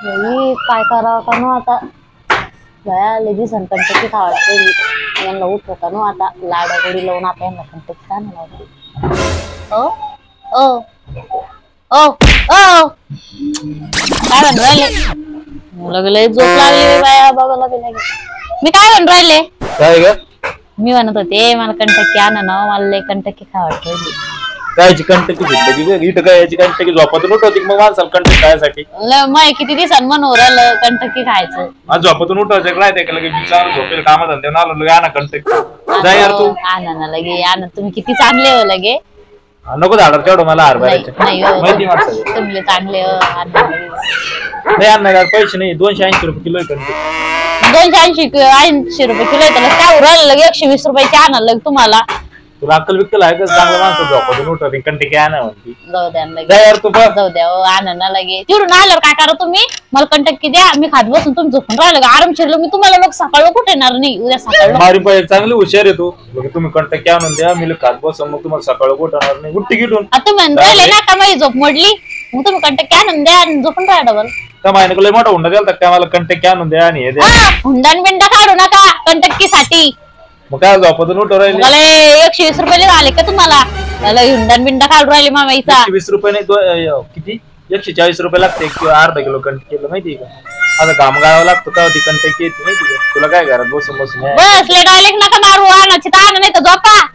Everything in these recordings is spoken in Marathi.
काय करावं का नो आता बया लगी संकंटची खावायची यांना उठव का नो आता लाडागोडी लावून आता यांना कंटकी का नाही ओ ओ ओ ओ काय म्हणून राहिले लगले झोप लागली बाया बाबाला मी काय म्हणून राहिले काय ग मी म्हणत होते मला कंटकी आणा ना मला लय कंटकी खावायची कायची कंटकी घेतली इथं काय याची कंटकी झोपातून उठवती मग माणसाला कंटकी खायसाठी मग किती दिवसांनी म्हणून राहिलं कंटकी खायचं आज झोपातून उठवायचं काय ते लगे विचार झोपेल कामात धंदे आलो लगे आणा कंटकी जा यार तू आणा ना लगे आणा तुम्ही किती चांगले हो लगे नको झाडावर तेवढं मला हरभऱ्याचे नाही माहिती वाटतं तुम्ही चांगले हो नाही आणणार पैसे नाही 280 रुपये किलो कंटकी 280 रुपये किलो आहे त्याला काय उरायला लगे 120 रुपयाची आणा लगे तुम्हाला तुला अक्कल बिक्कल आहे का चांगलं माणसं झोपातून उठवते कंटकी आणा म्हणती जाऊ द्या जा यार तू बघ जाऊ द्या आणा ना लगे तिकडून आल्यावर काय करा तुम्ही मला कंटकी द्या मी खात बसून तुम्ही झोपून राहिलं आराम शिरलो मी तुम्हाला लोक सकाळ कुठे येणार नाही उद्या सकाळ मारी पाहिजे चांगली हुशार आहे तू तुम्ही कंटकी आणून द्या मी खात बसून मग तुम्हाला सकाळ उठवणार नाही उठती गिटून आता म्हणून राहिले ना का माझी झोप मोडली मग तुम्ही कंटकी आणून द्या आणि झोपून राहा डबल का माहिती लय मोठा हुंडा द्याल त्या मला कंटकी आणून द्या आणि हे द्या हुंडान बिंडा काढू नका कंटकीसाठी मग काय झोपातून उठव राहिले मला 120 रुपये आले का तुम्हाला त्याला हुंडान बिंडा काढू राहिले मामाईचा 120 रुपये नाही किती 140 रुपये लागते अर्धा किलो कंटकीला माहिती का आता घाम गाळावं लागतं का ती कंटकी येते माहिती का तुला काय घरात बसून बसून बस ले डायलेक्ट नका मारू आणाची तर आणा नाही तर झोपा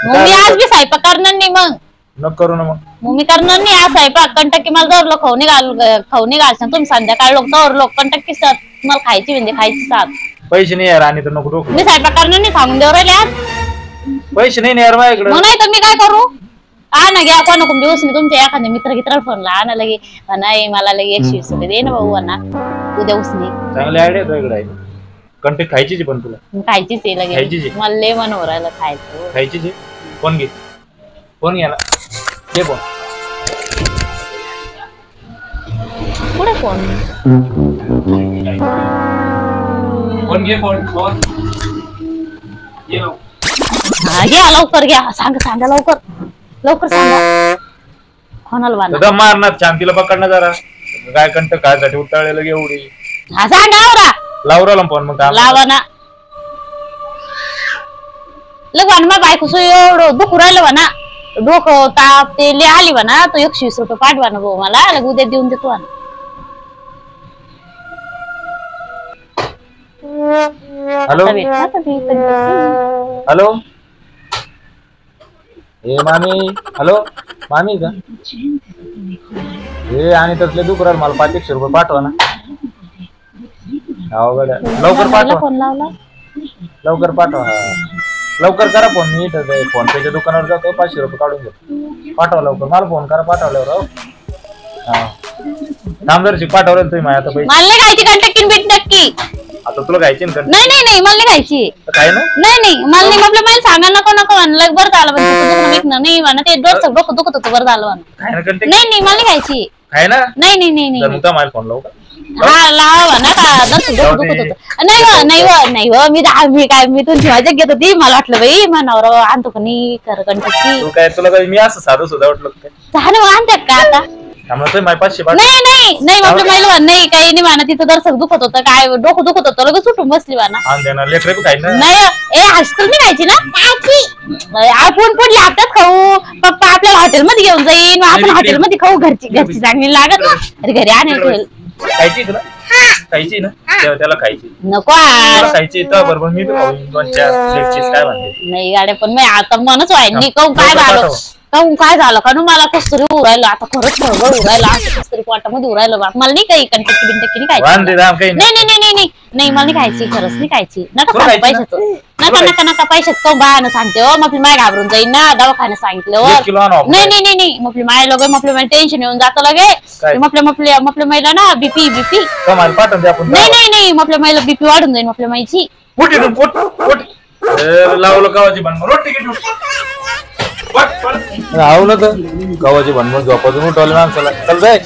मग मी आज बी स्वयंपाक करणार नाही मग करू ना मग मी करणार नाही आज स्वयंपाक कंटकी मला दर लोक खाऊ घालसान तुम्ही संध्याकाळ लोक दर लोक कंटकी मला खायची म्हणजे खायची साथ पैसे नाही यार आणि तर नको डोकं मी स्वयंपाक करणार नाही सांगून देऊ राहिले आज पैसे नाही यार माझ्याकडे मग नाही तर मी काय करू आणा घ्या कोणा कोण दिवस मी तुमच्या एखाद्या मित्र फोनला आणा लगे नाही मला लगे 120 रुपये दे ना भाऊ आणा उद्या उसने चांगली आयडिया तुझ्याकडे आहे कंटकी खायचीच पण तुला खायचीच आहे लगे मला लय मन हो राहिलं खायचं खायचीच आहे फोन घे ना घे फोन कुठे फोन घे फोन घ्या लवकर घ्या सांगा लवकर सांगा कोणाला बांधा मारणार शांतीला पकडणार जरा काय कंट खायसाठी उताळलेलं एवढी हा सांगा लावराला फोन मग लावा ना लगवान मग बायको एवढं दुखू राहिलं म्हणा डोकं ताप ते ले आली म्हणा तो 120 रुपये पाठवा ना भाऊ मला लग उद्या देऊन देतो हॅलो हॅलो ए मामी हॅलो मामी का हे आणि तसले दुखराल मला 500 रुपये पाठवा ना लवकर पाठवा फोन लावला लवकर पाठवा लवकर करा फोन मी फोन पेच्या दुकानावर जातो 500 रुपये काढून घेतो पाठवा लवकर मला फोन करा पाठवल्यावर नामदारशी पाठवलं तुम्ही माझ्या आता पैसे मला खायची कंटकी बीट नक्की आता तुला खायची ना नाही मला खायची काय ना नाही मला नाही आपलं मला सांगा नको म्हणलं बरं झालं विकणं नाही म्हणा ते डोकं दुखत होतं बरं झालं नाही मला खायची काय ना नाही मला फोन लावू का हा लावा ना का दुखत होत नाही काय मी तुमची मजा घेत होती मला वाटलं बाई मनावर आणतो का नाही कंटकी काय तुला मी असं साधं सुद्धा वाटलं झालं आणतात का आता माझ्या 500 नाही आपलं महिला नाही काही नाही म्हणा तिथं दर्शक दुखत होतं काय डोकं दुखत होतं लगेच सुटून बसली म्हणा नाही हॉस्टेल मी खायची ना आपण पडली हातात खाऊ पप्पा आपल्याला हॉटेलमध्ये घेऊन जाईन आपण हॉटेलमध्ये खाऊ घरची चांगली लागत अरे घरी आणेल खायची ना त्याला खायची नको खायची तर बरोबर मी काय म्हणते नाही गाड्या पण मी आता मनच व्हाय कहून काय झालं का मला कस तरी उरायला आता खरंच खळबळ उरायला असं कस तरी पोटामध्ये उरायला मला नाही काही कंटकी बिंटकी नाही खायची नाही मला नाही खायची खरंच नाही खायची नका पैशाच नका पैशात कौ बायानं सांगते हो मग माय घाबरून जाईन ना दवाखान्यात सांगितलं नाही मग माय लोक मला टेन्शन येऊन जातं लगे आपल्या महिला ना बीपी नाही आपल्या महिला बीपी वाढून जाईल आपल्या माईची लावलं गावाची राहुल तर गावाची भांडण झोपातून उठवलं माणसाला चल जाय